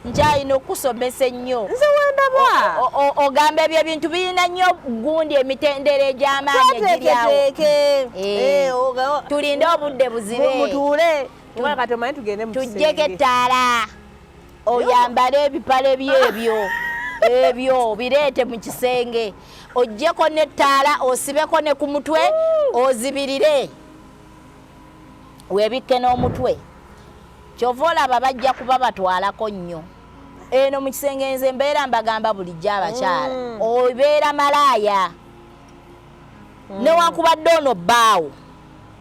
nkyalina okusomesa ennyo nze wendaba ogamba ebyo ebintu birina nnyo gundi emitendera egy'amaanyi egiryawo tulinde obudde buzibe mutuule kati omanyi tugende mu tujjeko ettaala oyambale ebipale byebyo ebyo bireete mu kisenge ojjeko n'ettaala osibeko ne ku mutwe ozibirire weebikke n'omutwe kyova olaba bajja kuba batwalako nnyo eno mu kisenge nze mbeera mbagamba bulijjo abakyala obeera malaaya newankubadde ono bbaawo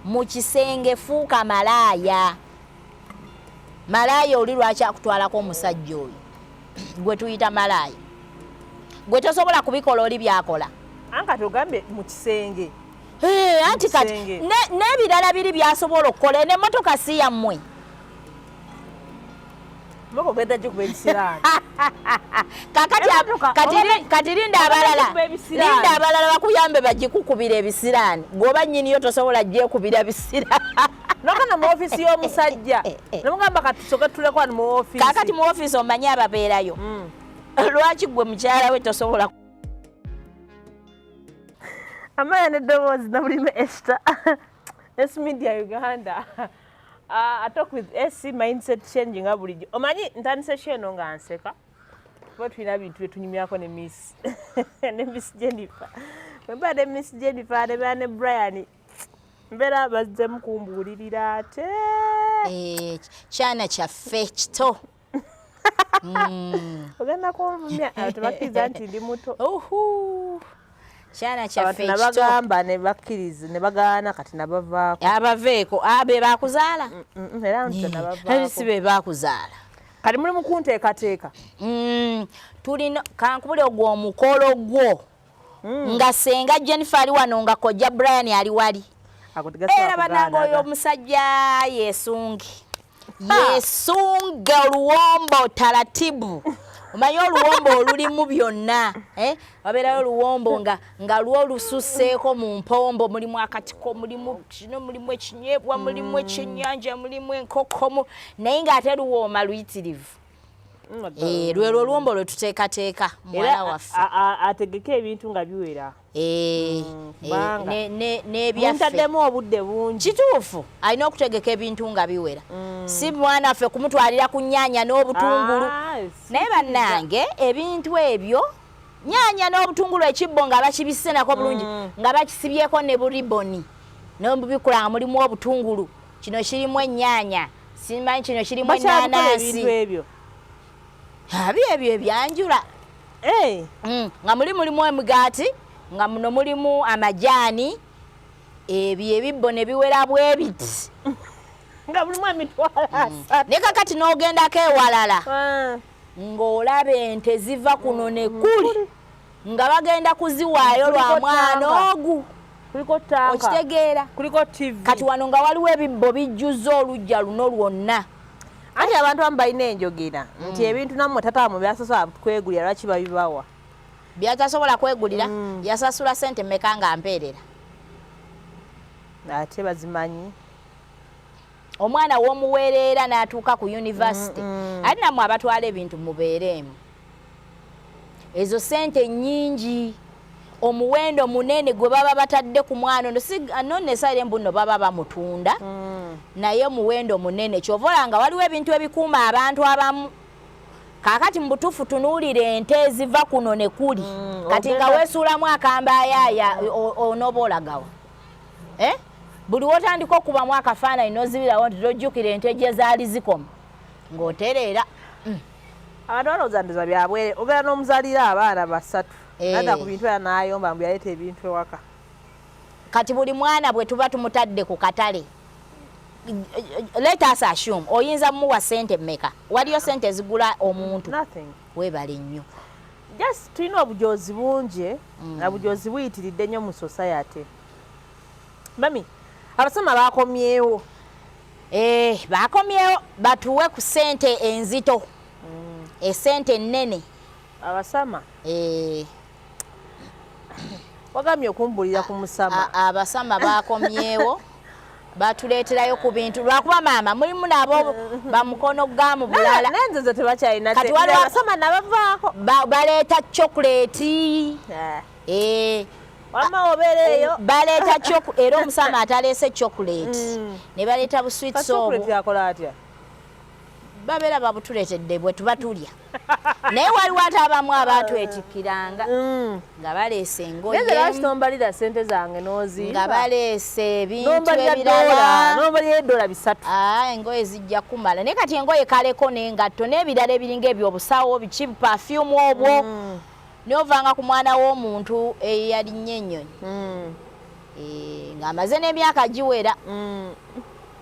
mu kisenge fuuka malaaya malaaya oli lwaki akutwalako omusajja oyo gwe tuyita malaaya gwe tosobola kubikola oli byakola anka togambe mu kisenge anti kati n'ebirala biri byasobola okukola n'emmotoka si yammwe kati linda abalala bakuyambe bagikukubira ebisiraani gwoba nnyiniyo tosobola gyekubira bisiraani nokana mu ofisi y'omusajja nomugamba kati soke tuleko wano mu ofisi kakati mu ofisi omanyi ababeerayo lwaki gwe mukyala we tosobola amaya n'eddoboozi nabulime Esther S Media Uganda I talk with SC mindset change nga bulijjo omanyi ntandise kyeno nga nseka kuba tulina bintu byetunyumyako ne Miss ne Miss Jennifer wemba ne Miss Jennifer ne Brian mbeera bazze mukumbuulirira ate kyana kyaffe kito ogenda kunvumya tebakkiriza nti ndi muto kyana kyaffe kito nabagamba ne bakkiriza ne bagaana kati nabavaako abaveeko be bakuzaala era nabavaako si be bakuzaala kati muli mukunteekateeka tulina kankubule ogwo omukolo gwo nga senga Jennifer ali wano nga kojja Brian ali wali era banange oyo omusajja yesunge oluwombo taratibu omanyi oluwombo olulimu byonna wabeerayo oluwombo nga lwo lususseeko mu mpombo mulimu akatiko mulimu kino mulimu ekinyebwa mulimu ekyennyanja mulimu enkokomo naye ng'ate luwooma luyitirivu lwelwo oluwombo lwe tuteekateeka muwala waffe ategeka ebintu nga biwera n'ebyaffemu obudde bungi kituufu alina okutegeka ebintu nga biwera si mwana waffe kumutwalira ku nnyaanya n'obutungulu naye bannange ebintu ebyo nnyaanya n'obutungulu ekibbo nga bakibisse nako bulungi nga bakisibyeko ne buriboni nobubikula nga mulimu obutungulu kino kirimu ennyaanya simanyi kino kirimu ennaanansi ebyo ebyanjula nga mulimu emigaati nga muno mulimu amajaani ebyo ebibbo ne biwera bwe biti nga mulimu emitwalo asatu ne kakati n'ogendako ewalala ng'olaba ente ziva kuno ne kuli nga bagenda kuziwaayo lwa mwana ogu okitegeera kati wano nga waliwo ebibbo bijjuza oluggya luno lwonna anti abantu abamu balina enjogera nti ebintu nammwe tatamu byasasobola kwegulira lwaki babibawa byatasobola kwegulira yasasula ssente mmeka nga mpeerera ate bazimanyi omwana w'omuweerera n'atuuka ku yunivasite ate nammwe abatwala ebintu mubeereemu ezo ssente nnyingi omuwendo munene gwe baba batadde ku mwana ono nesaire mbuno baba bamutunda naye muwendo munene kyovola nga waliwo ebintu ebikuuma abantu abamu kakati mu butuufu tunuulire ente eziva kuno ne kuli kati nga weesuulamu akambayaaya onooba olagawa buli wotandika okubamu akafaananyi n'ozibirawo nti tojjukira ente gye zaali zikoma ng'otereera abantu balowooza byabwere ogenda n'omuzaalira abaana basatu nadda ku bintu era n'ayomba mbu yaleeta ebintu ewaka kati buli mwana bwe tuba tumutadde ku katale let us assume oyinza muwa ssente mmeka waliyo ssente ezigula omuntu weebale nnyo just tulina obujozi bungi nga bujozi buyitiridde nnyo mu society mami abasoma bakomyewo bakomyewo batuwe ku ssente enzito essente ennene abasama wagambye okumbulira ku musama abasama bakomyewo batuleeterayo ku bintu lwakuba maama mulimu nabo bamukono gamu bulala nenzo tebakyalina kati waliwo sama nabavaako baleeta chocolate wama obeereeyo baleeta era omusama ataleese chocolate ne baleeta busweet sobo yakola atya babeera babutuleetedde bwe tuba tulya naye waliwo ate abamu abaatwetikiranga nga baleese engoyenombalira sente zange noziiba nga baleese ebintu ebirala nombalira $3 engoye zijja kumala naye kati engoye kaleko n'engatto n'ebirala ebiringa ebyo obusawo biki perfume obwo n'ovanga ku mwana w'omuntu eyalinnya ennyonyi ng'amaze n'emyaka giwera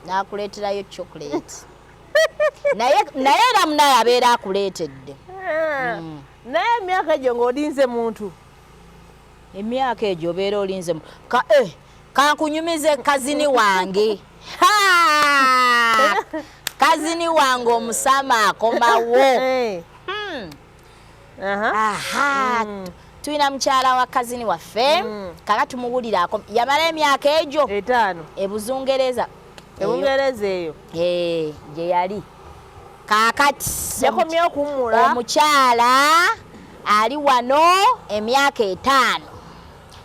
n'akuleeterayo chocolate naye era munaye abeera akuleetedde naye emyaka egyo ng'olinze muntu emyaka egyo obeera olinze kankunyumize kazini wange kazini wange omusama akomawo tulina mukyala wa kazini waffe kaka tumuwulira yamala emyaka egyo 5 ebuzungereza eyo gye yali kaakati yakomyewo kuwummula omukyala ali wano emyaka 5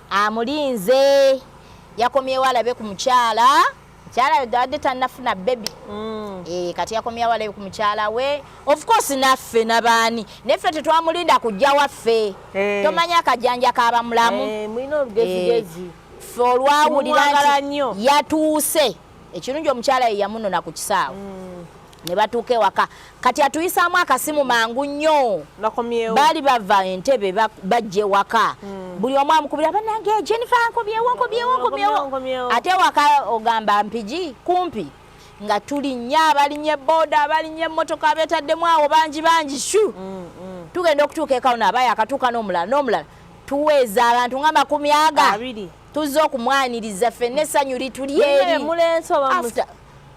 amulinze yakomyewo alabe ku mukyala abadde tannafuna bebi kati yakomyewo alabe ku mukyala we of course naffe nabaani neffe tetwamulinda kujja waffe tomanya akajjanja kaaba mulamu mulina olugezigezi ffe olwawulira nti yatuuse ekirungi omukyala ye yamunona ku kisaawe ne batuuka ewaka kati atuyisaamu akasimu mangu nnyo baali bava entebe bajja ewaka buli omu amukubira bannange Jennifer nkobyewo ate ewaka ogamba mpigi kumpi nga tulinnya abalinnye booda abalinnye emmotoka abeetaddemu awo bangi shu tugenda okutuuka ekawo naabayo akatuuka n'omulala tuweeza abantu nga 20 tuzze okumwaniriza ffenna essanyu lituli eri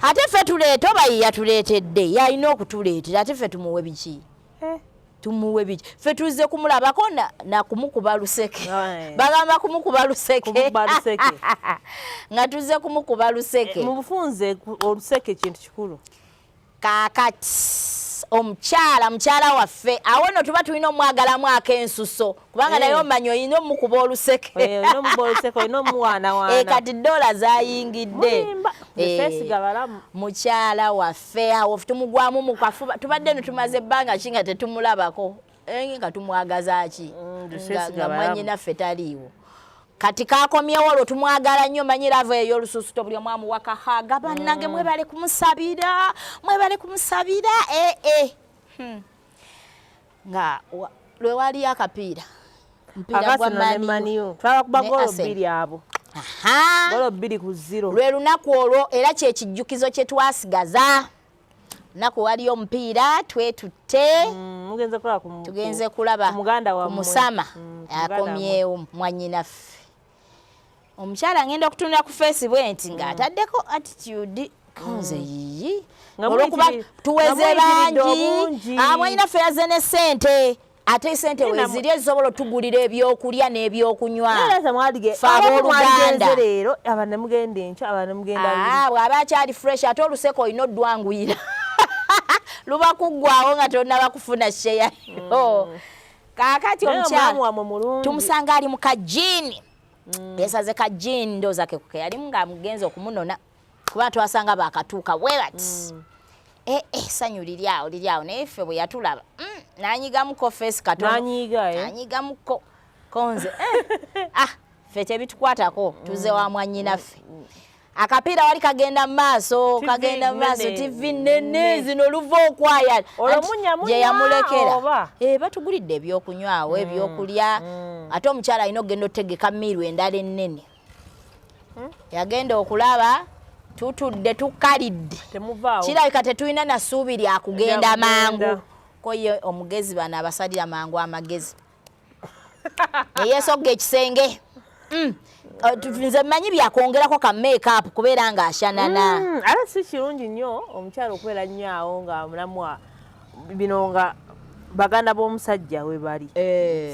ate ffe tuleeta oba ye yatuleetedde yalina okutuleetera ate ffe tumuwe biki tumuwe biki ffe tuzze kumulabako nakumukuba luseke bagamba kumukuba luseke nga tuzze kumukuba luseke mu bufunze oluseke kintu kikulu kaakati mukyala waffe awo no tuba tulina omwagalamu ak'ensuso kubanga naye omanyi olina omukuba oluseke kati $1 zayingidde mukyala waffe awo tumugwamu mu kafuba tubadde no tumaze ebbanga ki nga tetumulabako nga tumwagaza ki nga mwannyinaffe taliiwo kati kakomyewo olwo tumwagala nnyo manyi lava eyo olususu to buli omu amuwakahaga bannange mwebale kumusabira nga lwe waliyo akapiira gwa maniyo twabakuba golo 2 abo golo 2-0 lwe lunaku olwo era kyekijjukizo kye twasigaza lunaku waliyo omupiira twetutte tugenze kulaba ku musama akomyewo mwannyinaffe omukyala ngenda okutunula ku Facebook nti ng'ataddeko attitude konze yiyi olwokuba tuweze bangi mwannyinaffe yaze ne ssente ate sente weziri ezisobola otugulira ebyokulya n'ebyokunywa faabooluganda bw'aba akyali fresh ate oluseko olina oddwanguyira luba kuggwawo nga tonnaba kufuna sheyayo kaakati omukyala tumusanga ali mu kajiini yesaze kajiini ndooza kekuke yalimu ng'amugenza okumunona kuba twasanga baakatuuka bwe bati essanyu liryawo naye ffe bwe yatulaba n'anyigamuko feesi katono n'anyigamuko konze ffe tebitukwatako tuze wa mwannyinaffe akapiira wali kagenda mu maaso TV nene zino luva okwaya gye yamulekera batugulidde ebyokunywawo ebyokulya ate omukyala alina okugenda otegeka miiru endala ennene yagenda okulaba tutudde tukalidde kirabika tetulina nasuubi lya kugenda mangu koye omugezi bano abasalira mangu amagezi neyeesogga ekisenge nze mmanyi byakwongerako ka make-up kubeera ng'ashanana ate si kirungi nnyo omukyala okubeera nnyo awo nga mulamwa bino nga baganda b'omusajja we bali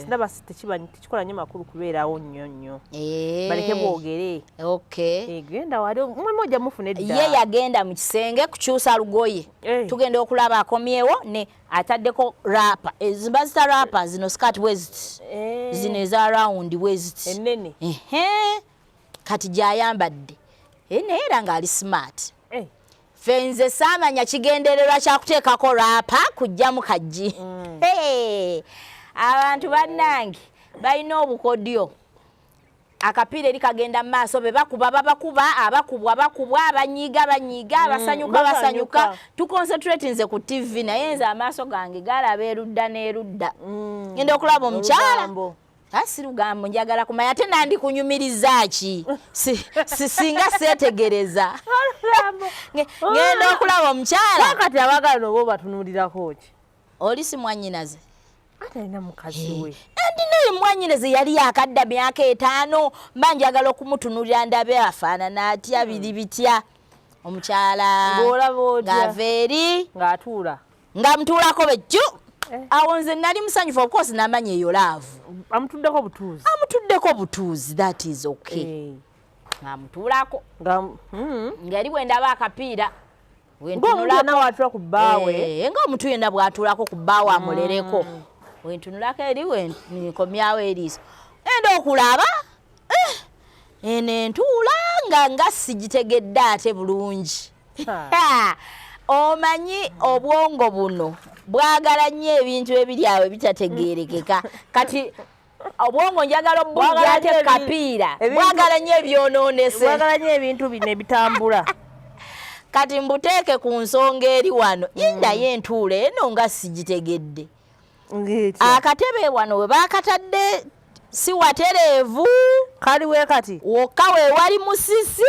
sindaba tekikola nnyo makulu kubeerawo nnyo baleke boogere genda wali mulimu ojja mufuna edda ye yagenda mu kisenge kukyusa lugoye tugenda okulaba akomyewo ne ataddeko rapa zibazita rapa zino skirt wezit zino eza round wezit ennene kati gyayambadde naye era ng'ali smart fenze saamanya kigendererwa kyakuteekako rapa kujjamu kajji abantu bannange balina obukodyo akapiira eri kagenda mu maaso be bakuba babakuba abakubwa banyiiga abasanyuka tuconcentrate nze ku TV naye nze amaaso gange galaba erudda n'erudda ngenda okulaba omukyala asi lugambo njagala kumanya ate nandi kunyumiriza ki singa seetegereza ngenda okulaba omukyala kati abagala nobo batunuulirako ki oli si mwannyinaze ate alina mukazi we ndinaye mwannyinaze yali yakadda myaka 5 mba njagala okumutunuulira ndabe afaanana atya biri bitya omukyala ng'ava eri ng'atuula ng'amutuulako bejju awo nze nali musanyufu of course namanya eyo laavu amutuddeko butuuzi that is okay ng'amutuulako ng'eri bwe ndaba akapiira ng'omutuyenna ku bbaawe ng'omuntu yenna bw'atuulako ku bbaawe amulereko wentunulako eri wenkomyawo eriiso enda okulaba eno entuula nga sigitegedde ate bulungi omanyi obwongo buno bwagala nnyo ebintu ebiri awo ebitategeerekeka kati obwongo njagala obulungi ate kapiira bwagala nnyo ebyonoonese bwagala nnyo ebintu bino ebitambula kati mbuteeke ku nsonga eri wano yendayo entuula eno nga sigitegedde akatebe wano we baakatadde si watereevu kaliwe kati wokka weewali musisi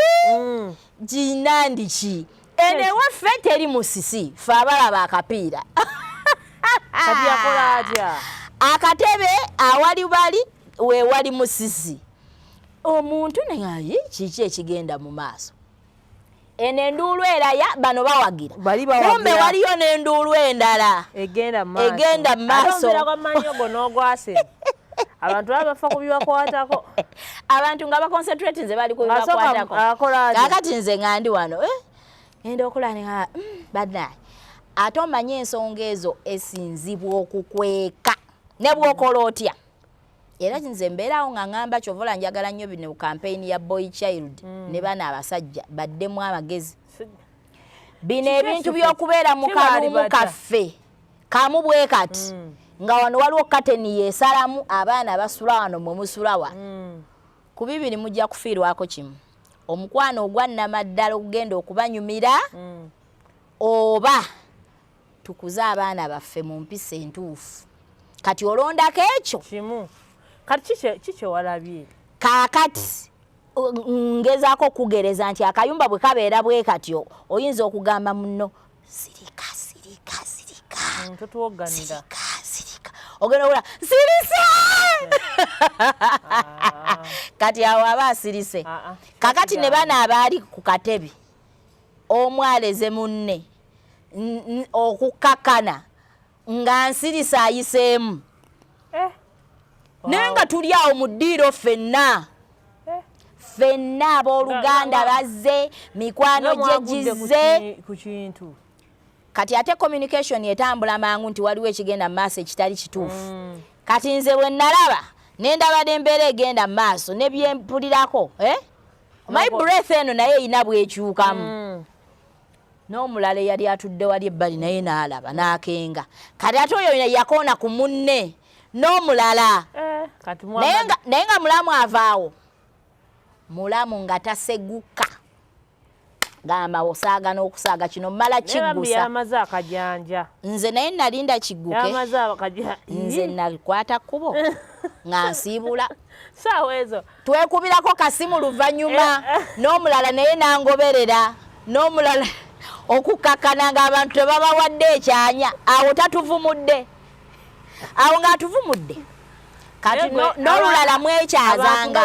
ginandiki eno ewaffe teri musisi fe abalaba akapiira kati yakola atya akatebe awali bali weewali musisi omuntu neŋayi kiki ekigenda mu maaso eno enduulu eraya bano bawagira kumbe waliyo n'enduulu endala egenda mu maaso abantu abafa ku bibakwatako abantu nga baconcentrate nze bali ku bibakwatako kakati nze nga ndi wano ngenda okulaba badnaye ate omanye ensonga ezo esinzibwa okukweka ne bw'okola otya era nze mbeerawo nga ŋŋamba kyovola njagala nnyo bino kampeyini ya boy child ne bana abasajja baddemu amagezi bino ebintu by'okubeera mu kalumu kaffe kamu bwe kati nga wano waliwo kateni yeesalamu abaana basula wano mwe musulawa ku bibiri mujja kufiirwako kimu omukwano ogwannamaddala okugenda okubanyumira oba tukuze abaana baffe mu mpisa entuufu kati olondako ekyo kimu kati kikyo walabye kaakati ngezaako okugereza nti akayumba bwe kabeera bwe katyo oyinza okugamba muno sirika totuwoganira ogenda okula sirise kati awo aba asirise kakati ne bana abaali ku katebe omwaleze munne okukakana nga nsirisa ayiseemu naye nga tuli awo mu ddiiro ffenna abooluganda bazze mikwano gye gizze ku kintu kati ate communication etambula mangu nti waliwo ekigenda mu maaso ekitali kituufu kati nze bwe nalaba nendabadde embeera egenda mu maaso ne byempulirako my breath eno naye erina bwekyukamu n'omulala eyali atudde wali ebbali naye n'alaba n'akenga kati ate oyo yakoona ku munne n'omulala naye nga mulamu avaawo mulamu nga taseguka gamba osaaga n'okusaaga kino mmala kiggusa nze naye nalinda kigguke nze nakwata kkubo nga nsiibula saawa ezo twekubirako kasimu luvannyuma n'omulala naye nangoberera n'omulala okukkakkana ng'abantu tebabawadde ekyanya awo tatuvumudde awo ng'atuvumudde kati n'olulala mwekyazanga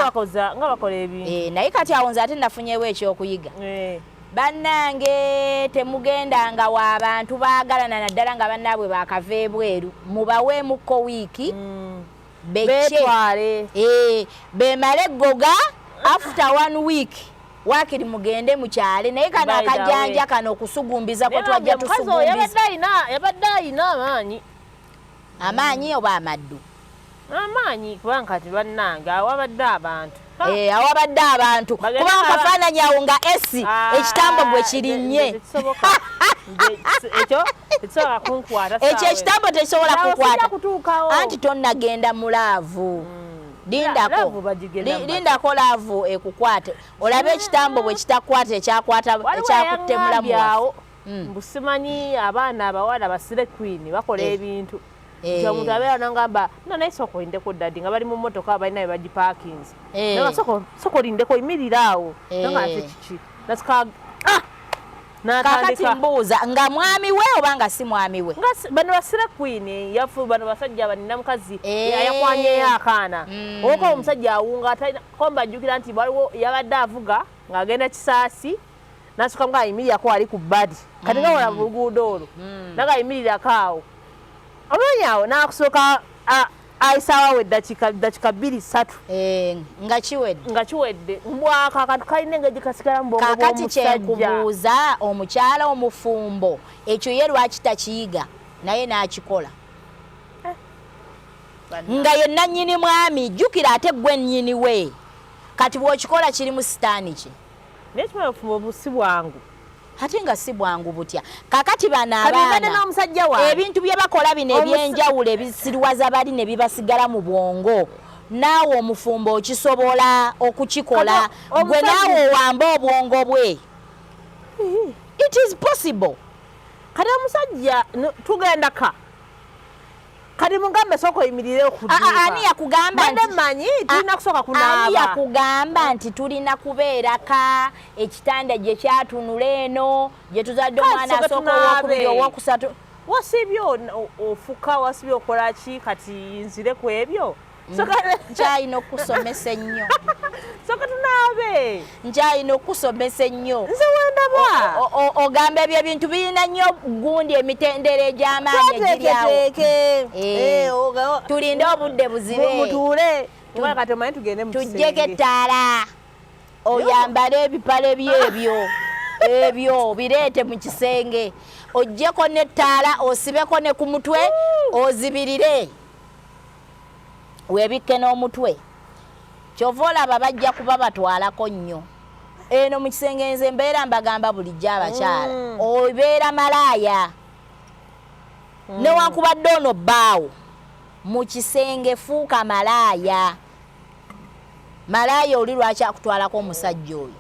nga bakola ebintu naye kati awo nze ate nafunyewo ekyokuyiga bannange temugendanga w'abantu baagalana naddala nga bannaabwe bakava ebweru mubaweemukko wiiki betwale bemale eggoga after 1 week wakiri mugende mukyale naye kano akajjanja kano okusugumbiza kwe twajja tusugumbiza yabadde ayina amaanyi oba amaddu amaanyi kubanga kati bannange awabadde abantu awabadde abantu kubanga kafaananyi awo nga esi ekitambo bwe kirinnye ekyo ekitambo tekisobola kukwata anti tonnagenda mu laavu lindako laavu ekukwate olabe ekitambo bwe kitakwata ekyakutte mulamu wawe mbusimanyi abaana abawala basire queen bakola ebintu nti omuntu abeera nangamba naye sooka olindeko dadi nga bali mu mmotoka balina bye bagiparkings nga sooka olindeko yimirira awo nanga ate kiki kakati mbuuza nga mwami we oba nga si mwami we bano basire queen yafu bano basajja banina mukazi yakwanyeyo akaana owoka omusajja awunga komba ajjukira nti waliwo yabadde avuga ng'agenda kisaasi nasuka nga ayimirirako ali ku bbadi kati nga wola buluguudo olwo nanga ayimirirako awo olwanyawo nakusooka ayisaawo eddakiika 2-3 nga kiwedde mbwaka akantu kalina engeri kasigala mu bwongo kakati kyenkubuuza omukyala omufumbo ekyo ye lwaki takiyiga naye n'akikola nga ye nannyini mwami jjukira ate gwe nnyini we kati bw'okikola kiri mu sitaani ki naye kimala obufumbo busi bwangu ate nga si bwangu butya kakati bano abaana ebintu bye bakola bino ebyenjawulo ebisiriwaza bali ne bibasigala mu bwongo naawe omufumbo okisobola okukikola gwe naawe owambe obwongo bwe it is possible kati omusajja tugenda kati mugambe sooka oyimirire ani yakugamba manyi tulina kusooka kunaaba ani yakugamba nti tulina kubeeraka ekitanda gye kyatunula eno gye tuzadde omwana asooka owokubiri owokusatu wasibye ofuka wasibye okola ki kati nzire ku ebyo nkyalina okusomesa ennyo soka tunaabe nkyalina okusomesa ennyo nze wendaba ogamba ebyo ebintu birina nnyo gundi emitendera egy'amaanyi egiryawo tulinde obudde buzibe mutuule kati omanyi tugende tujjeko ettaala oyambale ebipale byebyo ebyo bireete mu kisenge ojjeko n'ettaala osibeko ne ku mutwe ozibirire weebikke n'omutwe kyova olaba bajja kuba batwalako nnyo eno mu kisenge nze mbeera mbagamba bulijjo abakyala obeera malaaya newankubadde ono bbaawo mu kisenge fuuka malaaya malaaya oli lwaki akutwalako omusajja oyo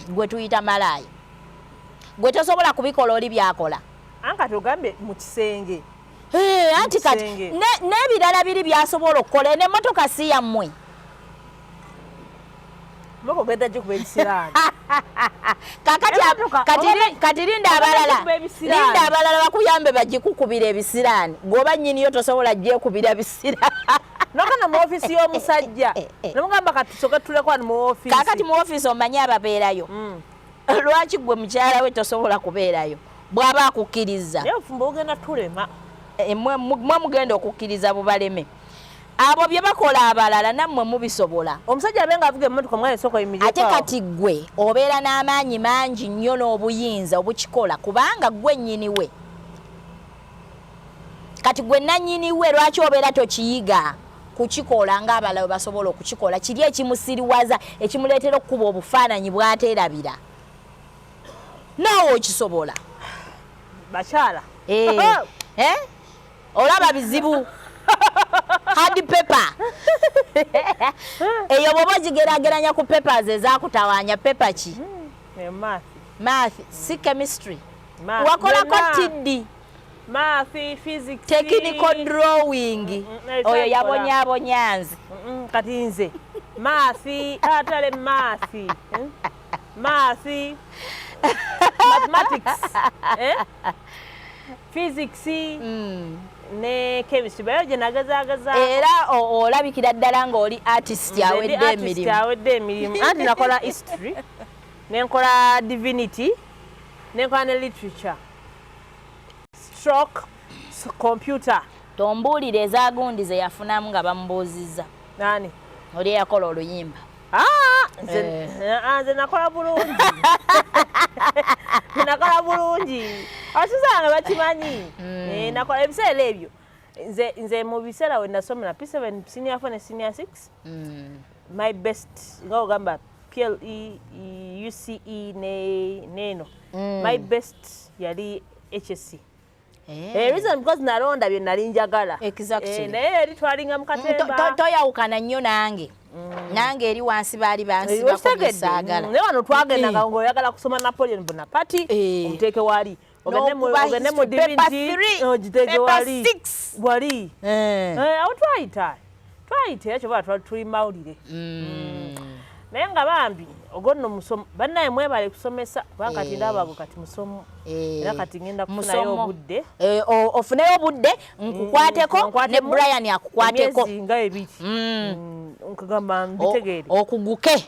gwe tuyita malaaya gwe tosobola kubikola oli byakola anka tugambe mu kisenge anti kati n'ebirala biri byasobola okukola n'emmotoka si yammwe kati linda abalala bakuyambe bagikukubira ebisiraani gwoba nnyiniyo tosobola gyekubira bisiraani nokana mu ofisi y'omusajja namugamba kati soka tuleko wano mu ofisi kakati mu ofisi omanyi ababeerayo lwaki gwe mukyala we tosobola kubeerayo bw'aba akukkiriza naye ofumba ogenda tulema mwe mugenda okukkiriza bubaleme abo bye bakola abalala nammwe mubisobola omusajja abenga avuga emmotoka omwana esooka yimirira ate kati gwe obeera n'amaanyi mangi nnyo n'obuyinza obukikola kubanga gwe nnyini we kati gwe nannyini we lwaki obeera tokiyiga kukikola ng'abalala basobola okukikola kiri ekimusiriwaza ekimuleetera okukuba obufaananyi bw'ateerabira naawe okisobola bakyala olaba bizibu hard paper eyo bwoba ogigeraageranya ku papers ezakutawaanya paper ki math si chemistry wakolako tiddi math physics technical drawing oyo yabonyaabonya nze kati nze math atale math mathematics physics ne chemistry biology nagazaagaza era olabikira ddala ng'oli artist awedde emirimu anti nakola history nenkola divinity nenkola ne literature stroke computer. Tombuulire ezagundi ze yafunamu nga bamubuuzizza. Nani? Oli yakola oluyimba. Nze nakola bulungi. Nakola bulungi. Abasuzanga bakimanyi. Nakola ebiseera ebyo. Nze mu biseera we nasomera P7 senior 4 ne senior 6. My best nga ogamba PLE, UCE neno. My best yali HSC. Reason because nalonda bye nali njagala. Exactly. Naye eri twalinga mu katemba. Toyawukana nnyo nange. Nange eri wansi baali bansi bakomesaagala. Ne wano twagenda ng'oyagala kusoma Napoleon Bonaparte omuteeke wali. Ogende mu divinity ogiteeke wali. Wali. Awo twayita ekyo baba tuli mawulire. Naye nga bambi ogonno musomo bannaye mwebale kusomesa kubanga kati ndabaago kati musomo era kati ngenda kufunayo obudde ofuneyo obudde nkukwateko ne Brian akukwateko emyezi nga ebiri nkagamba mbitegeere okuguke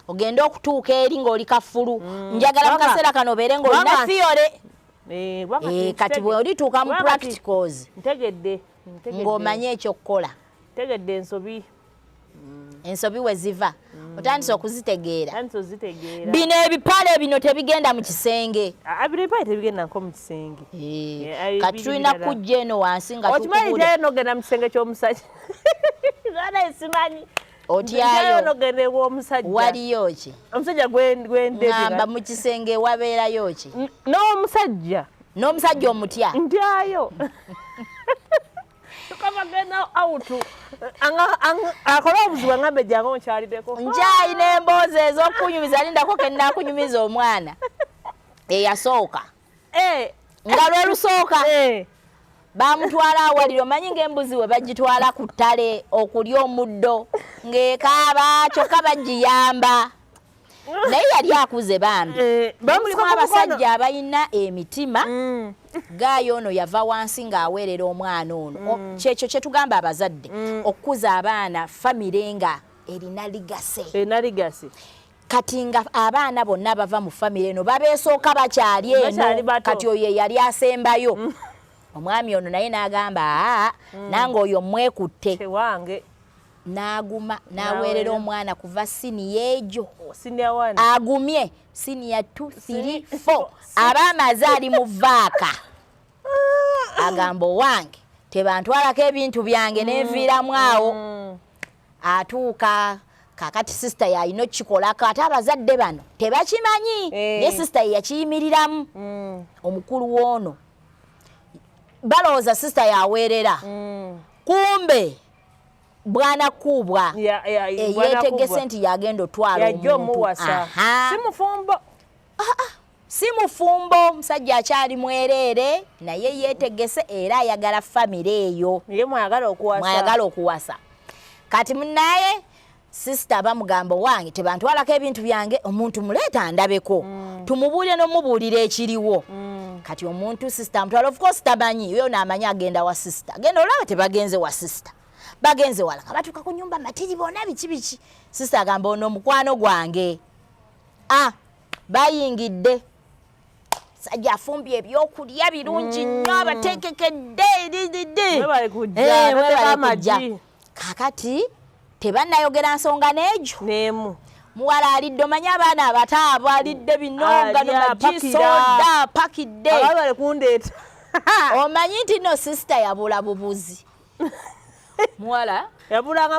ogende okutuuka eri ng'oli kafulu njagala mu kaseera kano obeere ng'olina fiyole kati bwe olituuka mu practicals ntegedde ng'omanye ekyokukola ntegedde ensobi we ziva otandise okuzitegeera. Bino ebipale bino tebigenda mu kisenge. Bino ebipale tebigenda nko mu kisenge. Kati tulina kujja eno wansi nga okimanyi nti nogenda mu kisenge ky'omusajja. Zana esimanyi. Otyayo nogenda ew'omusajja. Waliyo ki? Omusajja gwendebira. Ngamba mu kisenge wabeerayo ki? N'omusajja. N'omusajja omutya. Ntyayo. Tukabagenda awutu. Akola obuzibu ngambe jangu onkyalideko. Nkyalina emboozi ez'okunyumiza lindako ke nnakunyumiza omwana. Eyasooka. Nga lwe lusooka. Bamutwala awaliro omanyi ng'embuzi we bagitwala ku ttale okulya omuddo ng'ekaaba kyokka bagiyamba. Naye yali akuze bambi. Mulimu abasajja abalina emitima. Gaayo ono yava wansi ng'aweerera omwana ono. Kyekyo kye tugamba abazadde okukuza abaana famire nga erina ligase. Kati nga abaana bonna bava mu famire eno babeesooka bakyali eno kati oyo yali asembayo. Omwami ono naye n'agamba nange oyo mwekutte. N'aguma n'aweerera omwana kuva siniya egyo agumye siniya 2, 3, 4 abaamaze ali mu vaaka agamba owange tebantwalako ebintu byange n'enviiramu awo atuuka kakati sisita yalina okikolako ate abazadde bano tebakimanyi ne sisita ye yakiyimiriramu omukulu w'ono balowooza sisita yaweerera kumbe bwana kubwa yeetegese nti yagenda otwala omuntu. Si mufumbo musajja akyali mwereere naye yeetegese era ayagala famire eyo mwayagala okuwasa. Kati munaye sisita bamugamba wange tebantwalako ebintu byange omuntu muleeta ndabeko tumubuulire n'omubuulira ekiriwo. Kati omuntu sisita amutwala of course tamanyi yo n'amanyi agenda wa sisita agenda olaba tebagenze wa sisita bagenze wala kabatuka ku nyumba matiri bona biki sisita agamba ono omukwano gwange bayingidde sajja afumbye ebyokulya birungi nnyo abateekekedde kakati tebannayogera nsonga n'egyo muwala alidde omanyi abaana abataabo alidde binongano magisoda pakidde omanyi nti no sisita yabula bubuzi muwala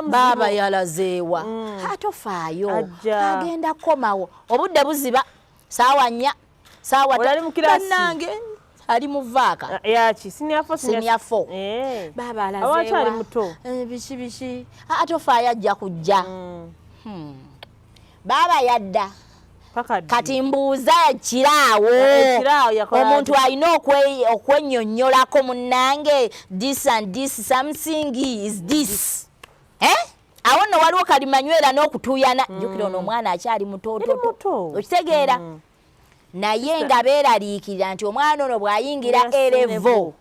baba yalazeewa atofaayo agenda kukomawo obudde buziba saawa 4 saawa nange ali mu vaaka senior 4 baba alazeewa biki atofaayo ajja kujja baba yadda kati mbuuza kiraawo omuntu alina okwennyonnyolako munnange this and this something is this awo nno waliwo kalimanywera n'okutuyana jjukira ono omwana akyali mutoototo okitegeera naye nga beeraliikirira nti omwana ono bw'ayingira erevo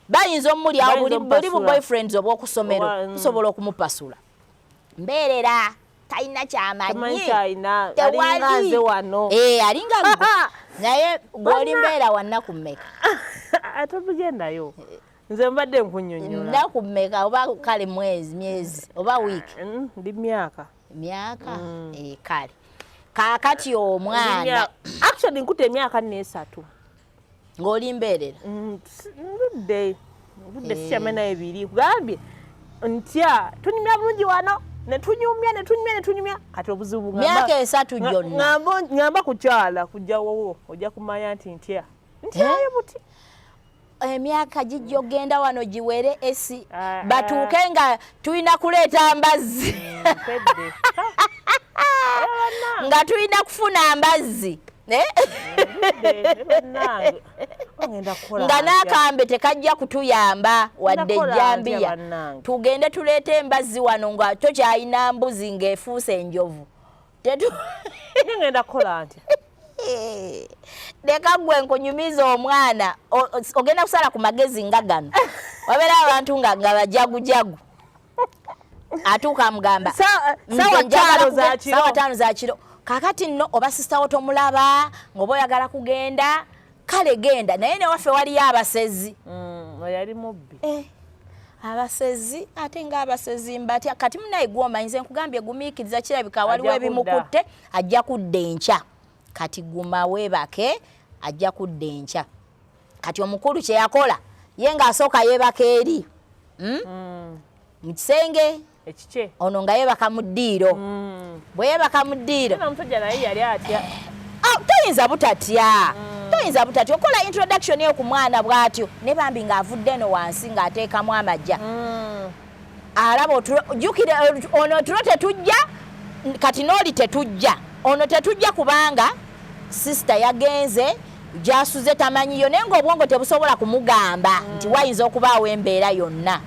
bayinza omulyawo buli bu boyfriends obw'okusomero tusobola okumupasula mbeerera talina kyamanyi alingaze wano alinga naye gwoli mbeera wannaku mmeka ate tugendayo nze mbadde nkunyonnyola nnaku mmeka oba kale myezi oba wiiki ndi myaka kale kaakati omwana actually nkuta emyaka 4 ng'oli mbeerera ndudde sikyamena ebiri kugambye ntya tunyumya bulungi wano netunyumya kati obuzibu myaka 3 gyonna ngamba kukyala kujja wowo ojja kumanya nti ntyayo buti emyaka gijja ogenda wano giwere esi batuuke nga tulina kuleeta mbazzi nga tulina kufuna mbazzi nga n'akambe tekajja kutuyamba wadde ejjambiya tugende tuleete embazzi wano nga tokyalina mbuzi ng'efuuse enjovu ngenda kukola ntya leka gwe nkunyumiza omwana ogenda kusala ku magezi nga gano wabeera abantu nga bajagujagu atuuka mugamba sawa 5 za kiro kakati nno oba sisitawo tomulaba ng'oba oyagala kugenda kale genda naye newaffe waliyo abasezi yali mubbi abasezi ate ng'abasezi mbatya kati munaye gwomanyi nze nkugambye gumiikiriza kirabika waliwo ebimukutte ajja kudda enkya kati guma weebake ajja kudda enkya kati omukulu kye yakola ye ng'asooka yeebaka eri mu kisenge ekike ono nga yeebaka mu ddiiro bwe yeebaka mu ddiiro omusajja naye yali atya toyinza butatya toyinza butatya okola introduction yo ku mwana bw'atyo ne bambi ng'avudde eno wansi ng'ateekamu amajja alaba jjukire ono tulo tetujja kati n'oli tetujja ono tetujja kubanga sisita yagenze gyasuze tamanyiyo naye ng'obwongo tebusobola kumugamba nti wayinza okubaawo embeera yonna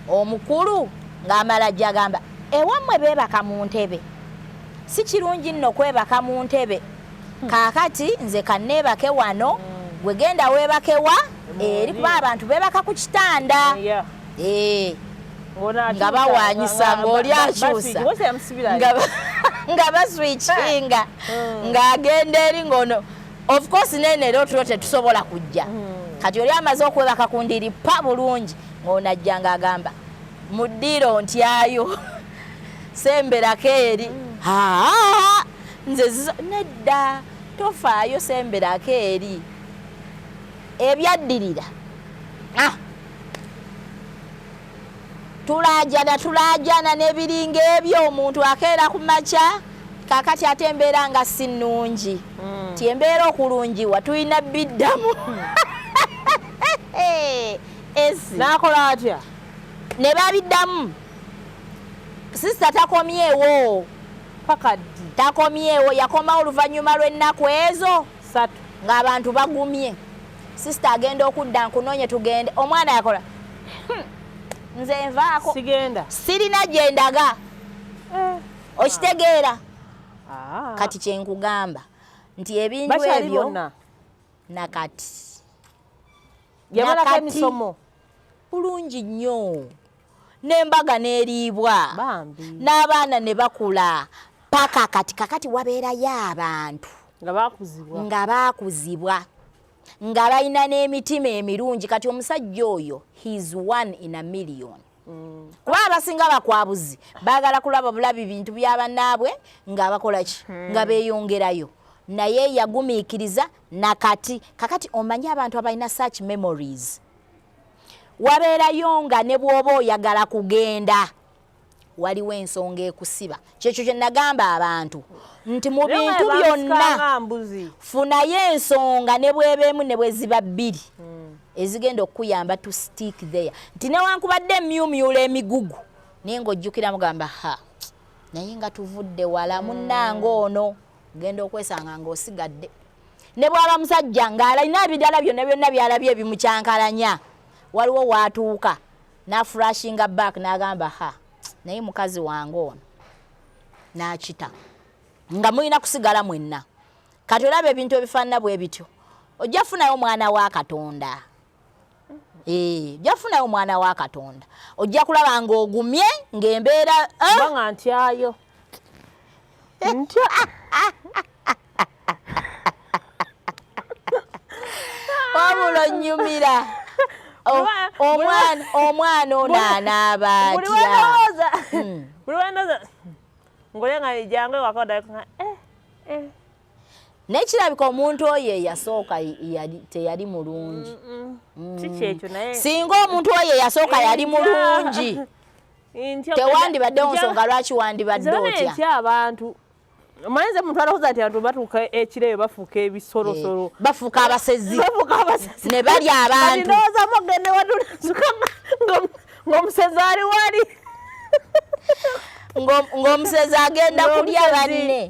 omukulu ng'amala gyagamba ewammwe beebaka mu ntebe si kirungi nno kwebaka mu ntebe kaakati nze kanneebake wano gwe genda weebakewa eri kuba abantu beebaka ku kitanda nga bawaanyisa ng'oli akyusa nga baswikinga ng'agenda eri ngono of course nene era otulo tetusobola kujja kati oli amaze okwebaka ku ndiri pa bulungi ng'ono ajja ng'agamba mu ddiiro ntyayo semberako eri nze nedda tofaayo semberako eri ebyaddirira tulaajana n'ebiringa ebyo omuntu akeera ku makya kakati ate embeera nga si nnungi ti embeera okulungiwa tulina biddamu n'akola atya ne babiddamu sisita takomyewo pakaddi takomyewo yakomawo oluvannyuma lw'ennaku ezo 3 ng'abantu bagumye sisita agenda okudda nkunoonye tugende omwana yakola nze nvaako sigenda sirina gyendaga okitegeera kati kyenkugamba nti ebintu ebyo nakati yamalako emisomo bulungi nnyo n'embaga n'eriibwa n'abaana ne bakula paka kati kakati wabeerayo abantu nga baakuzibwa nga balina n'emitima emirungi kati omusajja oyo he's 1 in a million kuba abasinga bakwabuzi baagala kulaba bulabi bintu byabannaabwe nga bakola ki nga beeyongerayo naye yagumiikiriza nakati kakati omanyi abantu abalina such memories wabeerayo nga ne bw'oba oyagala kugenda waliwo ensonga ekusiba kyekyo kye nagamba abantu nti mu bintu byonna funayo ensonga ne bw'ebeemu ne bwe ziba bbiri ezigenda okukuyamba to stick there nti newankubadde emyumyula emigugu naye ng'ojjukira mugamba naye nga tuvudde wala munnanga ono genda okwesanga ng'osigadde ne bw'aba musajja ng'alina ebidala byonna byonna byalabye ebimukyankalanya waliwo waatuuka n'afurashinga back n'agamba naye mukazi wange ono n'akita nga mulina kusigala mwenna kati olaba ebintu ebifaanana bwe bityo ojja funayo omwana wa Katonda jafunayo omwana wa Katonda ojja kulaba ng'ogumye ng'embeera banga ntyayo ntya wabula onnyumira omwana ono anaaba atya buli wendooza ngole nga jangu ewaka nekirabika omuntu oyo eyasooka teyali mulungi kikyekyo naye singa omuntu oyo eyasooka yali mulungi tewandibadde nsonga lwaki wandibadde otya ntya abantu omanyize muntu alakuza nti abantu batuuka ekireeyo bafuuka ebisolosolo bafuuka abasezi ne balya abantu ndowoozamu ogende wadulasuka ng'omusezi ali wali ng'omusezi agenda kulya banne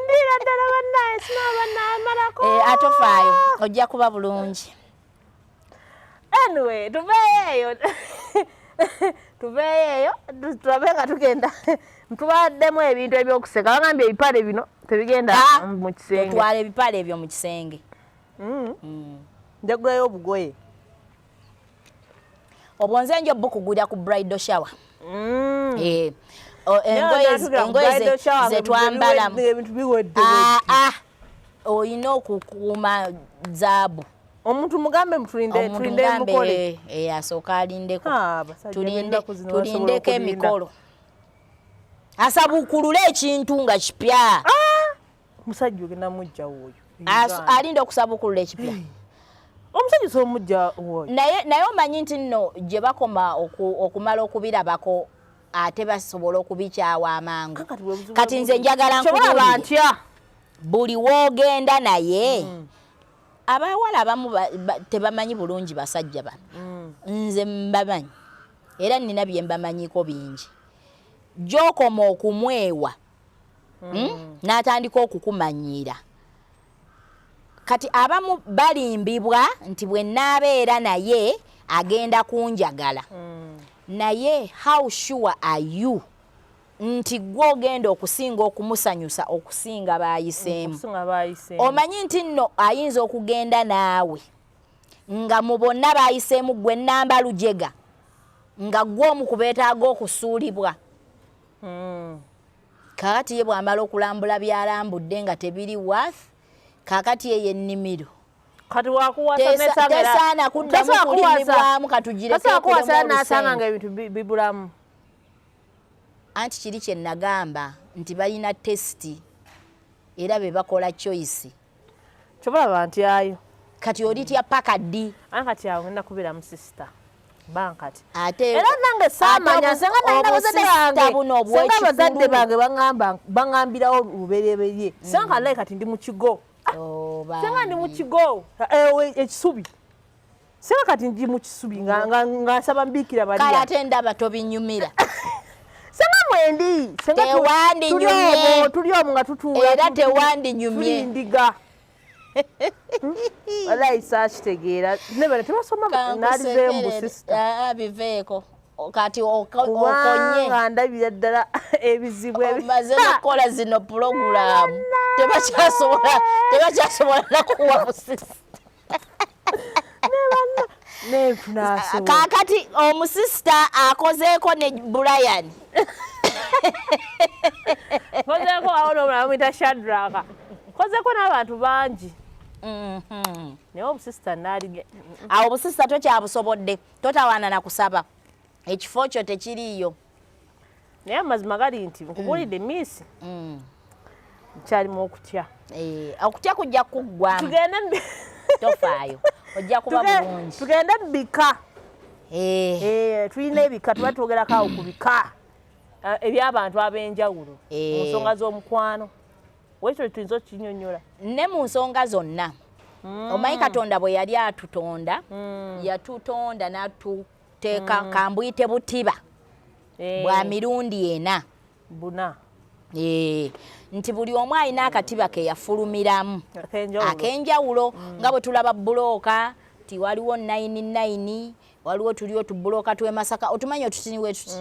ndiira ddala bannaye sinaba bannaye malako atofaayo ojja kuba bulungi anyway tuveeyo tulabe nga tugenda tubaddemu ebintu ebyokuseka bagambye ebipale bino tebigenda mu kisenge twala ebipale ebyo mu kisenge njagulayo obugoye obwonze njo bukugulira ku bridal shower engoye zetwambalamu olina okukuuma zaabu omuntu mugambe tulinde mukole asooka alindeko tulindeko emikolo asabukulule ekintu nga kipya musajja ogenda mujja woyo alinda okusabukulula ekipya omusajja so mujja woyo naye omanyi nti nno gye bakoma okumala okubirabako ate basobola okubikyawa amangu kati nze njagala nkubulire buli woogenda naye abawala abamu tebamanyi bulungi basajja bano nze mbamanyi era nina bye mbamanyiko bingi gy'okoma okumwewa n'atandika okukumanyiira kati abamu balimbibwa nti bwe nnaabeera naye agenda kunjagala naye how sure are you nti gwe ogenda okusinga okumusanyusa okusinga baayiseemu omanyi nti nno ayinza okugenda naawe nga mu bonna baayiseemu gwe nnamba lujega nga gwe omu ku beetaaga okusuulibwa kaakati ye bw'amala okulambula byalambudde nga tebiri worth kaakati ye yennimiro kati wakuwasa tesaana kuddamu kulimbibwamu katugirekeekuwasa n'asanga nga ebintu bibulamu anti kiri kye nagamba nti balina tesiti era be bakola choice kyobalaba nti ayo kati olitya paka ddi kati awo ngenda kubeera mu sisita bankati ate era nange saamanya senga abazadde bange baŋŋambirawo lubereberye senga naye kati ndi mu kigo senga ndi mu kigo ekisubi senga kati ndi mu kisubi nga nsaba mbiikira baliya kale ate ndaba tobinyumira senga mwendi tewandinyumye tuli omu nga tutuula era tewandinyumye ndiga walayi saakitegeera nebale tebasoma naalizeeyo mu busisita biveeko kati okonye nga ndabira ddala ebizibu omaze nokukola zino pulogulaamu tebakyasobola nakuwa busisita kaakati omusisita akozeeko ne Brian kozeeko awo nomulala bamuyita Shadraka kozeeko n'abantu bangi naye obusisita naalige awo obusisita tokyabusobodde totawaana na kusaba ekifo kyo tekiriiyo naye amazima gali nti nkubulidde miisi kyalimu okutya okutya kujja kuggwamu tugende tofaayo ojja kuba bulungi tugende mu bika tulina ebika tuba twogerako awo ku bika eby'abantu ab'enjawulo mu nsonga z'omukwano wekyo tuyinza okinyonnyola ne mu nsonga zonna omanyi Katonda bwe yali atutonda yatutonda n'atuteeka kambuyite butiba bwa mirundi ena buna nti buli omu alina akatiba ke yafulumiramu ak'enjawulo nga bwe tulaba bulooka ti waliwo 99 waliwo tuliwo tubulooka tw'e Masaka otumanyi otutiniwe tuti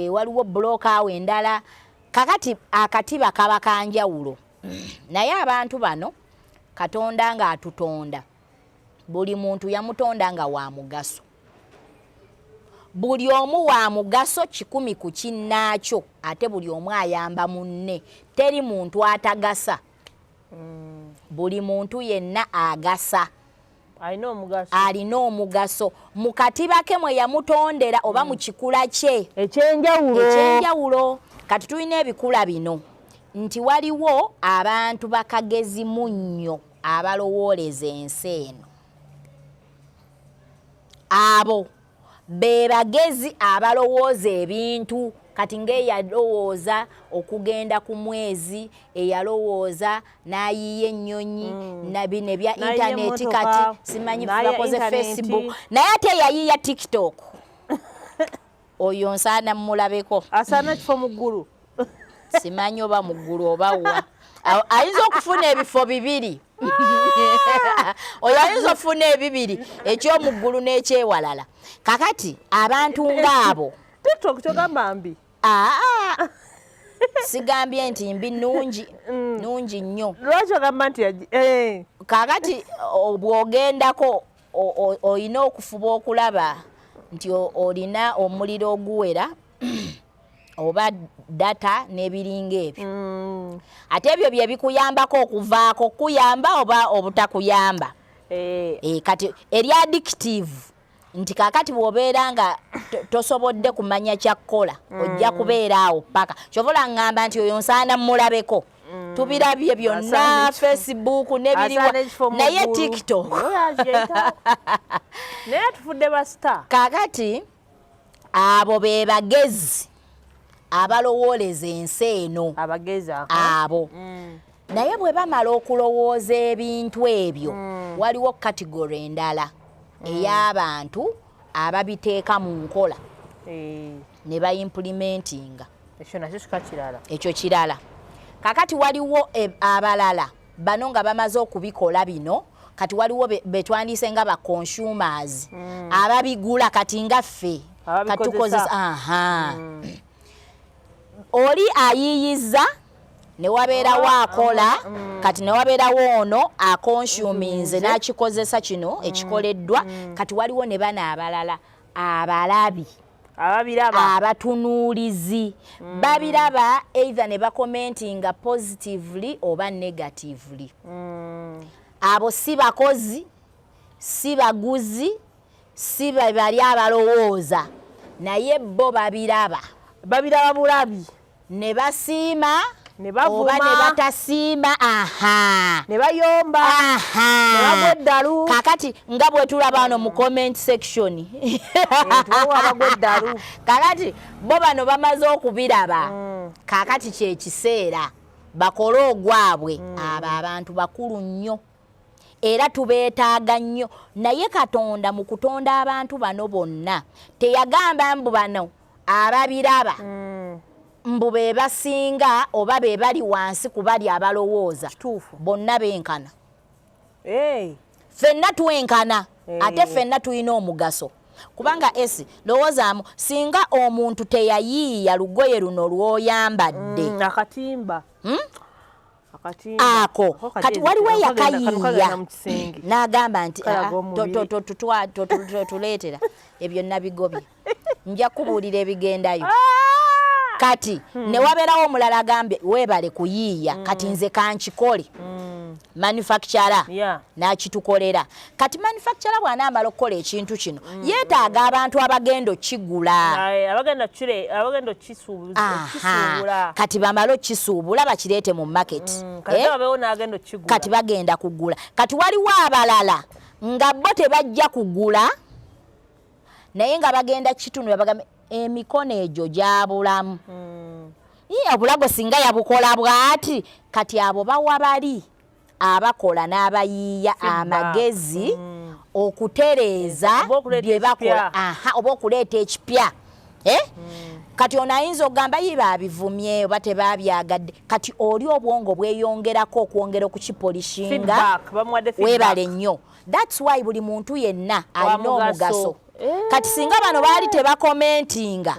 waliwo bulooka awo endala kakati akatiba kaba kanjawulo naye abantu bano Katonda nga atutonda buli muntu yamutonda nga wa mugaso. Buli omu wa mugaso 100 ku kinnaakyo ate buli omu ayamba munne. Teri muntu atagasa. Buli muntu yenna agasa. Alina omugaso. Mu katiba ke mwe yamutondera oba mu kikula kye. Ekyenjawulo. Kati tulina ebikula bino. Nti waliwo abantu bakagezi munnyo abalowooleza ensi eno. Abo be bagezi abalowooza ebintu. Kati ng'eyalowooza okugenda ku mwezi, eyalowooza n'ayiiya ennyonyi, nabino ebya intaneti kati simanyi bakoze Facebook. Naye ate yayiiya TikTok. Oyo nsaana mulabeko. Asaana kifo mu ggulu. Simanyi oba mu ggulu oba wa. Ayinza okufuna ebifo bibiri. Oyo ayinza okufuna ebibiri, eky'omu ggulu n'ekyewalala. Kakati abantu ng'abo. TikTok kyogamba mbi. Sigambye nti mbi nungi nnyo. Lwaki ogamba nti kakati bw'ogendako olina okufuba okulaba nti olina omuliro oguwera oba data n'ebiringa ebyo. Ate ebyo bye bikuyambako okuvaako kuyamba oba obutakuyamba. Kati eri addictive nti kakati bw'obeera nga tosobodde kumanya kyakkola ojja kubeera awo paka. Kyovola ngamba nti oyo nsaana mulabeko. Tubirabye byonna Facebook n'ebiriwa naye TikTok. Naye tufudde ba star. Kakati abo be bagezi abalowooleza ensi eno. Abagezi abo. Naye bwe bamala okulowooza ebintu ebyo waliwo kategori endala ey'abantu ababiteeka mu nkola ne bayimplementinga. Ekyo kirala. Kakati waliwo abalala bano nga bamaze okubikola bino, kati waliwo betwandiise nga ba consumers ababigula kati nga ffe katukozesa. Oli ayiyiza ne wabeerawo akola kati ne wabeerawo ono akonsuminze n'akikozesa kino ekikoleddwa. Kati waliwo ne bana abalala abalabi abatunuulizi babiraba either ne bakomentinga positively oba negatively. Abo si bakozi, si baguzi, si bali abalowooza, naye bo babiraba bulabi ne basiima ne bavuma oba ne batasiima. Ne bayomba ne bagwa eddalu. Kakati nga bwe tulaba wano mu comment section kakati bo bano bamaze okubiraba. Kakati kye kiseera bakole ogwabwe. Abo abantu bakulu nnyo era tubeetaaga nnyo, naye Katonda mu kutonda abantu bano bonna teyagamba mbu bano ababiraba mbu be basinga oba be bali wansi ku bali abalowooza. Bonna benkana. Ffenna twenkana. Ate ffenna tulina omugaso. Kubanga lowoozaamu singa omuntu teyayiiya lugoye luno lw'oyambadde akatimba ako kati waliwo eyakayiiya n'agamba nti tuleetera ebyo nabigobye nja kubuulira ebigendayo. Kati ne wabeerawo omulala agambye weebale kuyiiya kati nze kankikole. Manufacturer n'akitukolera. Kati manufacturer bw'anaamala okukola ekintu kino yeetaaga abantu abagenda okigula. abagenda okisuubula. Kati bamale okisuubula bakireete mu market. Kati bagenda kugula. Kati waliwo abalala nga bo tebajja kugula naye nga bagenda kitundu bagamba emikono egyo gyabulamu. Obulago singa yabukola bw'ati. Kati abo bawa bali abakola n'abayiiya amagezi okutereeza bye bakola oba okuleeta ekipya. Kati ono ayinza okugamba yiba abivumye oba tebabyagadde. Kati oli obwongo bweyongerako okwongera okukipolishinga. Weebale nnyo. That's why buli muntu yenna alina omugaso. Kati singa bano baali tebakomentinga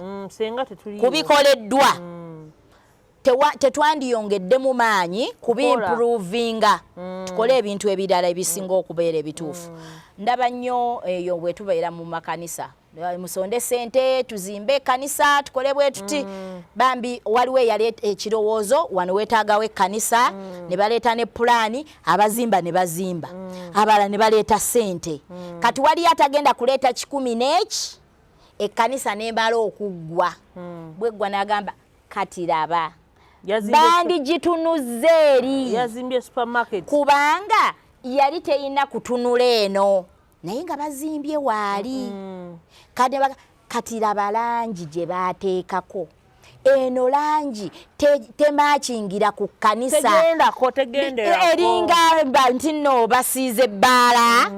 kubikoleddwa tetwandiyongedde mu maanyi kubimprovinga tukole ebintu ebirala ebisinga okubeera ebituufu. Ndaba nnyo eyo bwe tubeera mu makanisa musonde sente tuzimbe ekkanisa tukole bwe tuti bambi waliwo eyaleeta ekirowoozo wano weetaagawo ekkanisa ne baleeta ne pulaani abazimba ne bazimba abalala ne baleeta sente kati waliyo atagenda kuleeta 10 n'eki ekkanisa n'emala okuggwa bweggwa n'agamba kati laba bandi gitunuzze eri yazimbye supermarket kubanga yali teyina kutunula eno naye nga bazimbye waali kati laba langi gye baateekako eno langi temakingira ku kkanisa eringa nti nno basiize ebbaala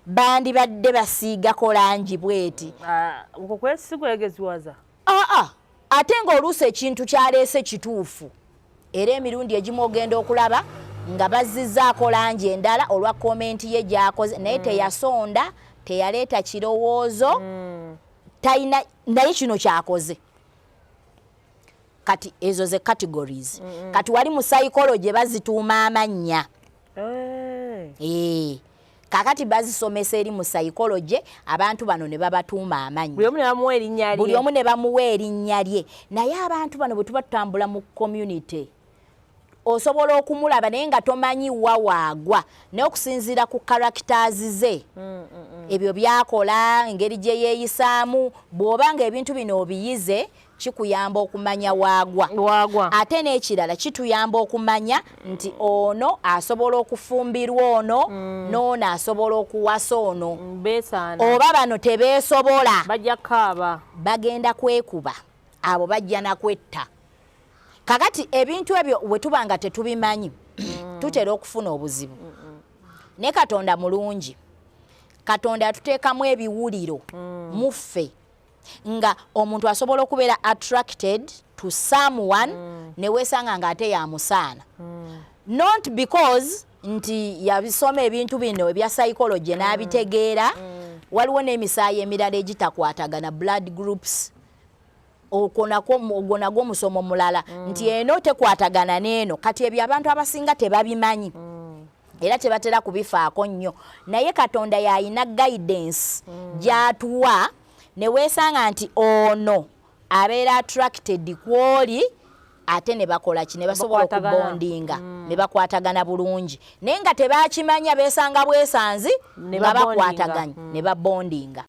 bandibadde basiigako langi bweti okwo kwesigwegeziwaza ate ng'oluusi ekintu kyaleese kituufu era emirundi egimu ogenda okulaba nga bazizzaako langi endala olwa komenti ye gy'akoze naye teyasonda teyaleeta kirowoozo talina naye kino kyakoze kati ezo ze categories kati wali mu psychology bazituuma amannya kakati bazisomesa eri mu psychology abantu bano ne babatuuma amannya buli omu ne bamuwa erinnya lye naye abantu bano bwe tuba tutambula mu community osobola okumulaba naye nga tomanyi wa waagwa naye okusinziira ku characters ze ebyo byakola engeri gye yeeyisaamu bw'oba nga ebintu bino obiyize kikuyamba okumanya waagwa ate n'ekirala kituyamba okumanya nti ono asobola okufumbirwa ono n'ono asobola okuwasa ono oba bano tebeesobola bajja kaaba bagenda kwekuba abo bajja nakwetta kakati ebintu ebyo bwe tuba nga tetubimanyi tutera okufuna obuzibu ne Katonda mulungi Katonda atuteekamu ebiwuliro muffe nga omuntu asobola okubeera attracted to someone ne weesanga nga ate yamusaana not because nti yabisoma ebintu bino ebya psychology n'abitegeera waliwo n'emisaayi emirala egitakwatagana blood groups ogwo nagwo omusomo mulala nti eno tekwatagana n'eno kati ebyo abantu abasinga tebabimanyi era tebatera kubifaako nnyo naye Katonda yayina guidance gy'atuwa ne weesanga nti ono abeera attracted kwoli ate ne bakola ki ne basobola okubondinga ne bakwatagana bulungi naye nga tebakimanya beesanga bwesanzi nga bakwataganye ne babondinga